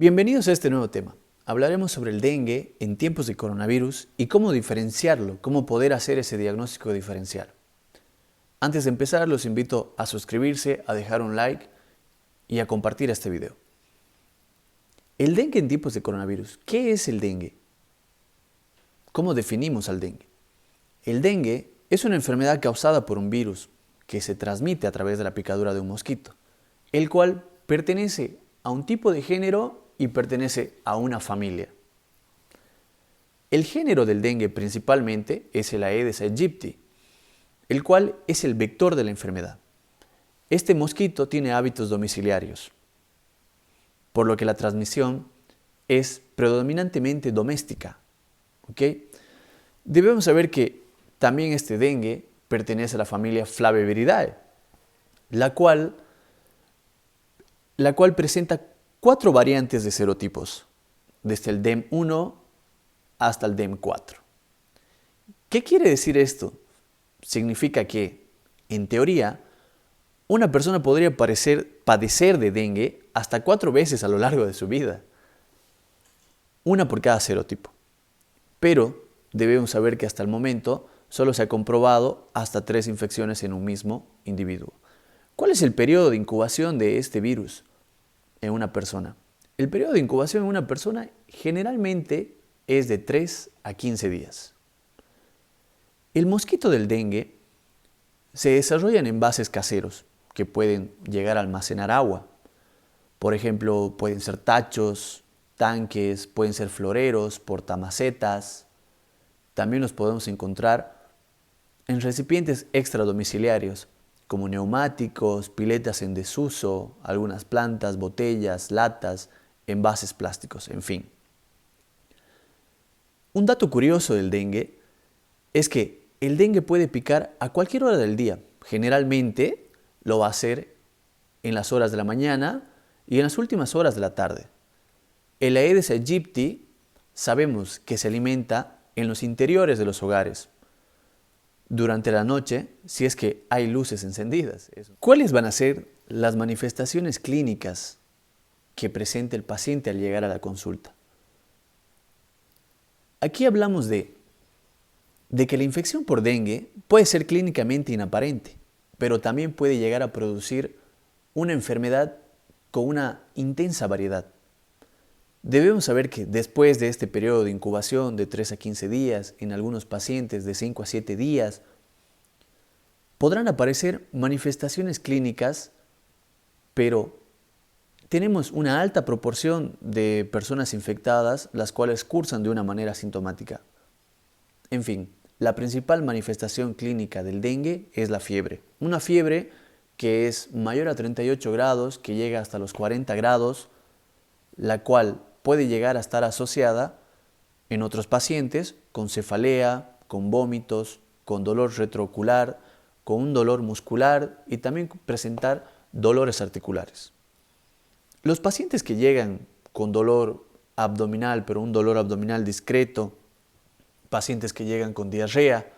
Bienvenidos a este nuevo tema. Hablaremos sobre el dengue en tiempos de coronavirus y cómo diferenciarlo, cómo poder hacer ese diagnóstico diferencial. Antes de empezar, los invito a suscribirse, a dejar un like y a compartir este video. El dengue en tiempos de coronavirus. ¿Qué es el dengue? ¿Cómo definimos al dengue? El dengue es una enfermedad causada por un virus que se transmite a través de la picadura de un mosquito, el cual pertenece a un tipo de género y pertenece a una familia. El género del dengue principalmente es el Aedes aegypti, el cual es el vector de la enfermedad. Este mosquito tiene hábitos domiciliarios, por lo que la transmisión es predominantemente doméstica. ¿Ok? Debemos saber que también este dengue pertenece a la familia Flaviviridae, la cual presenta 4 variantes de serotipos, desde el DEM1 hasta el DEM4. ¿Qué quiere decir esto? Significa que, en teoría, una persona podría padecer de dengue hasta 4 veces a lo largo de su vida, una por cada serotipo. Pero debemos saber que hasta el momento solo se ha comprobado hasta 3 infecciones en un mismo individuo. ¿Cuál es el periodo de incubación de este virus en una persona? El periodo de incubación en una persona generalmente es de 3 a 15 días. El mosquito del dengue se desarrolla en envases caseros que pueden llegar a almacenar agua. Por ejemplo, pueden ser tachos, tanques, pueden ser floreros, portamacetas. También los podemos encontrar en recipientes extradomiciliarios, como neumáticos, piletas en desuso, algunas plantas, botellas, latas, envases plásticos, en fin. Un dato curioso del dengue es que el dengue puede picar a cualquier hora del día. Generalmente lo va a hacer en las horas de la mañana y en las últimas horas de la tarde. El Aedes aegypti sabemos que se alimenta en los interiores de los hogares, durante la noche, si es que hay luces encendidas. ¿Cuáles van a ser las manifestaciones clínicas que presenta el paciente al llegar a la consulta? Aquí hablamos de que la infección por dengue puede ser clínicamente inaparente, pero también puede llegar a producir una enfermedad con una intensa variedad. Debemos saber que después de este periodo de incubación de 3 a 15 días, en algunos pacientes de 5 a 7 días, podrán aparecer manifestaciones clínicas, pero tenemos una alta proporción de personas infectadas, las cuales cursan de una manera asintomática. En fin, la principal manifestación clínica del dengue es la fiebre. Una fiebre que es mayor a 38 grados, que llega hasta los 40 grados, la cual puede llegar a estar asociada en otros pacientes con cefalea, con vómitos, con dolor retroocular, con un dolor muscular y también presentar dolores articulares. Los pacientes que llegan con dolor abdominal, pero un dolor abdominal discreto, pacientes que llegan con diarrea,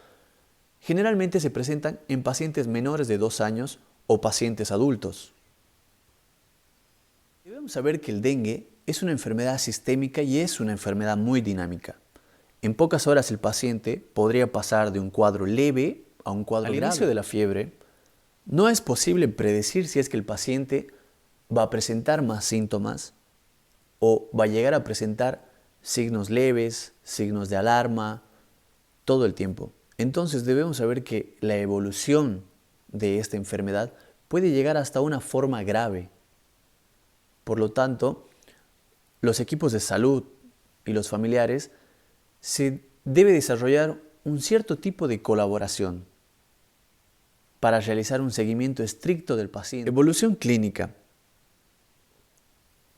generalmente se presentan en pacientes menores de 2 años o pacientes adultos. Debemos saber que el dengue es una enfermedad sistémica y es una enfermedad muy dinámica. En pocas horas el paciente podría pasar de un cuadro leve a un cuadro grave. Al inicio de la fiebre, no es posible predecir si es que el paciente va a presentar más síntomas o va a llegar a presentar signos leves, signos de alarma, todo el tiempo. Entonces debemos saber que la evolución de esta enfermedad puede llegar hasta una forma grave. Por lo tanto, los equipos de salud y los familiares se debe desarrollar un cierto tipo de colaboración para realizar un seguimiento estricto del paciente. Evolución clínica.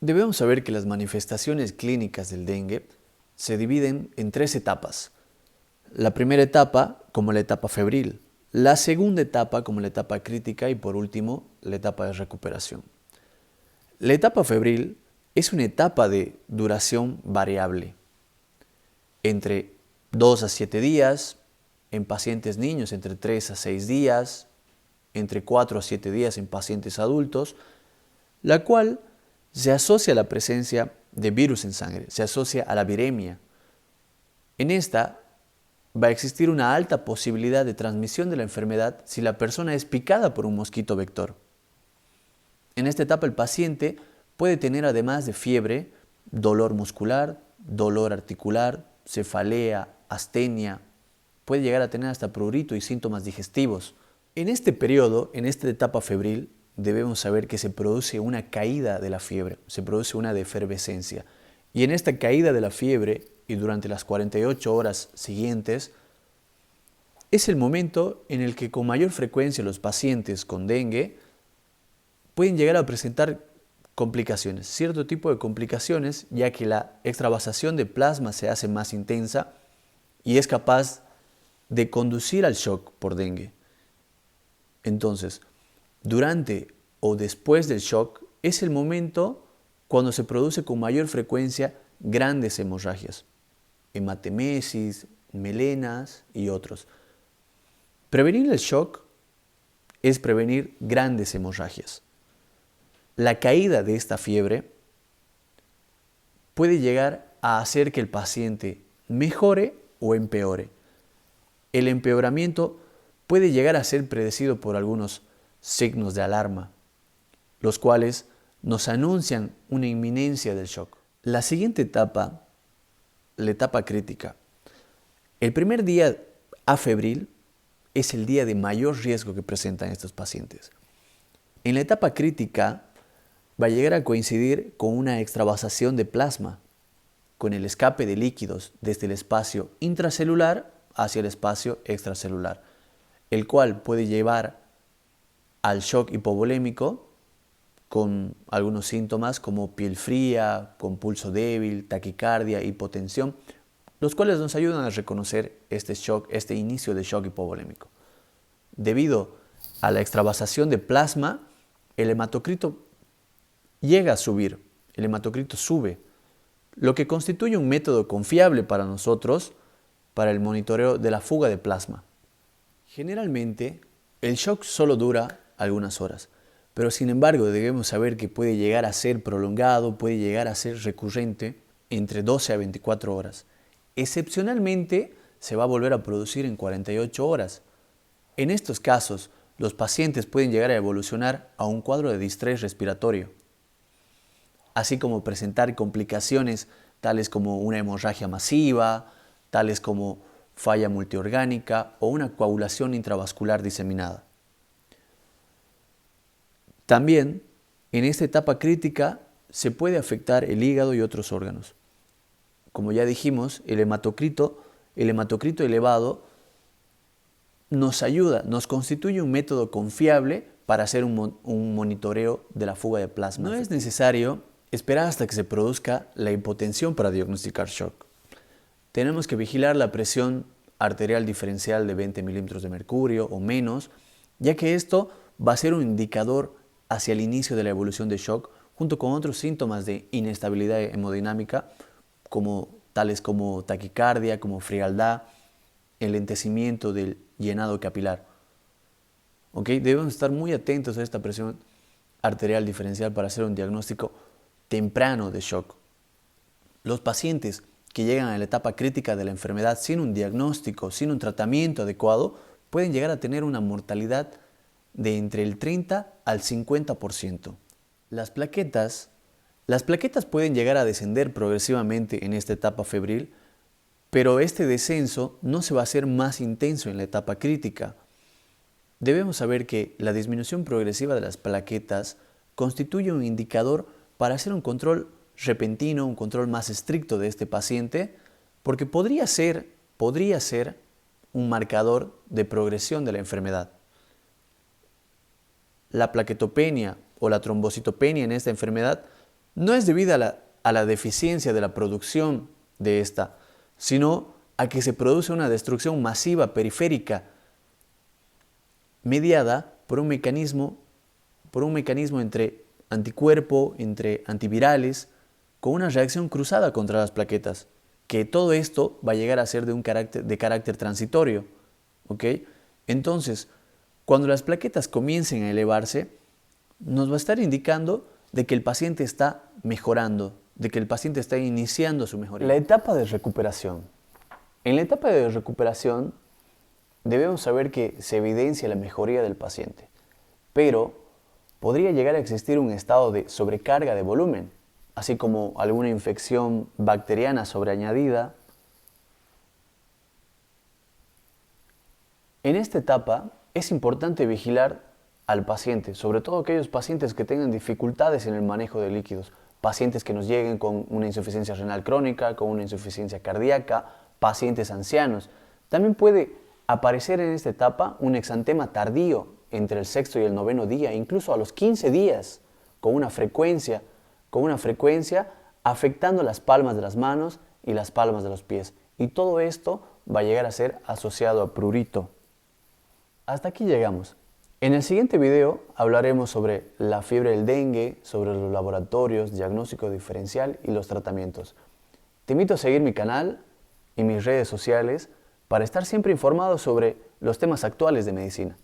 Debemos saber que las manifestaciones clínicas del dengue se dividen en 3 etapas. La primera etapa como la etapa febril, la segunda etapa como la etapa crítica y por último la etapa de recuperación. La etapa febril es una etapa de duración variable, entre 2 a 7 días, en pacientes niños entre 3 a 6 días, entre 4 a 7 días en pacientes adultos, la cual se asocia a la presencia de virus en sangre, se asocia a la viremia. En esta va a existir una alta posibilidad de transmisión de la enfermedad si la persona es picada por un mosquito vector. En esta etapa el paciente puede tener, además de fiebre, dolor muscular, dolor articular, cefalea, astenia, puede llegar a tener hasta prurito y síntomas digestivos. En este periodo, en esta etapa febril, debemos saber que se produce una caída de la fiebre, se produce una defervescencia. Y en esta caída de la fiebre y durante las 48 horas siguientes, es el momento en el que con mayor frecuencia los pacientes con dengue pueden llegar a presentar complicaciones, cierto tipo de complicaciones, ya que la extravasación de plasma se hace más intensa y es capaz de conducir al shock por dengue. Entonces, durante o después del shock es el momento cuando se produce con mayor frecuencia grandes hemorragias, hematemesis, melenas y otros. Prevenir el shock es prevenir grandes hemorragias. La caída de esta fiebre puede llegar a hacer que el paciente mejore o empeore. El empeoramiento puede llegar a ser predecido por algunos signos de alarma, los cuales nos anuncian una inminencia del shock. La siguiente etapa, la etapa crítica. El primer día afebril es el día de mayor riesgo que presentan estos pacientes. En la etapa crítica va a llegar a coincidir con una extravasación de plasma, con el escape de líquidos desde el espacio intracelular hacia el espacio extracelular, el cual puede llevar al shock hipovolémico con algunos síntomas como piel fría, con pulso débil, taquicardia, hipotensión, los cuales nos ayudan a reconocer este shock, este inicio de shock hipovolémico. Debido a la extravasación de plasma, el hematocrito llega a subir, el hematocrito sube, lo que constituye un método confiable para nosotros para el monitoreo de la fuga de plasma. Generalmente, el shock solo dura algunas horas, pero sin embargo debemos saber que puede llegar a ser prolongado, puede llegar a ser recurrente entre 12 a 24 horas. Excepcionalmente, se va a volver a producir en 48 horas. En estos casos, los pacientes pueden llegar a evolucionar a un cuadro de distrés respiratorio, así como presentar complicaciones tales como una hemorragia masiva, tales como falla multiorgánica o una coagulación intravascular diseminada. También, en esta etapa crítica, se puede afectar el hígado y otros órganos. Como ya dijimos, el hematocrito elevado nos ayuda, nos constituye un método confiable para hacer un monitoreo de la fuga de plasma. No es necesario esperar hasta que se produzca la hipotensión para diagnosticar shock. Tenemos que vigilar la presión arterial diferencial de 20 milímetros de mercurio o menos, ya que esto va a ser un indicador hacia el inicio de la evolución de shock, junto con otros síntomas de inestabilidad hemodinámica, tales como taquicardia, como frialdad, enlentecimiento del llenado capilar. Debemos estar muy atentos a esta presión arterial diferencial para hacer un diagnóstico temprano de shock. Los pacientes que llegan a la etapa crítica de la enfermedad sin un diagnóstico, sin un tratamiento adecuado, pueden llegar a tener una mortalidad de entre el 30 al 50%. Las plaquetas pueden llegar a descender progresivamente en esta etapa febril, pero este descenso no se va a hacer más intenso en la etapa crítica. Debemos saber que la disminución progresiva de las plaquetas constituye un indicador para hacer un control repentino, un control más estricto de este paciente, porque podría ser un marcador de progresión de la enfermedad. La plaquetopenia o la trombocitopenia en esta enfermedad no es debida a la deficiencia de la producción de esta, sino a que se produce una destrucción masiva periférica mediada por un mecanismo entre anticuerpo, entre antivirales, con una reacción cruzada contra las plaquetas, que todo esto va a llegar a ser de carácter transitorio. Entonces, cuando las plaquetas comiencen a elevarse, nos va a estar indicando de que el paciente está mejorando, de que el paciente está iniciando su mejoría. La etapa de recuperación. En la etapa de recuperación debemos saber que se evidencia la mejoría del paciente, pero podría llegar a existir un estado de sobrecarga de volumen, así como alguna infección bacteriana sobreañadida. En esta etapa es importante vigilar al paciente, sobre todo aquellos pacientes que tengan dificultades en el manejo de líquidos, pacientes que nos lleguen con una insuficiencia renal crónica, con una insuficiencia cardíaca, pacientes ancianos. También puede aparecer en esta etapa un exantema tardío entre el sexto y el noveno día, incluso a los 15 días, con una frecuencia afectando las palmas de las manos y las palmas de los pies. Y todo esto va a llegar a ser asociado a prurito. Hasta aquí llegamos. En el siguiente video hablaremos sobre la fiebre del dengue, sobre los laboratorios, diagnóstico diferencial y los tratamientos. Te invito a seguir mi canal y mis redes sociales para estar siempre informado sobre los temas actuales de medicina.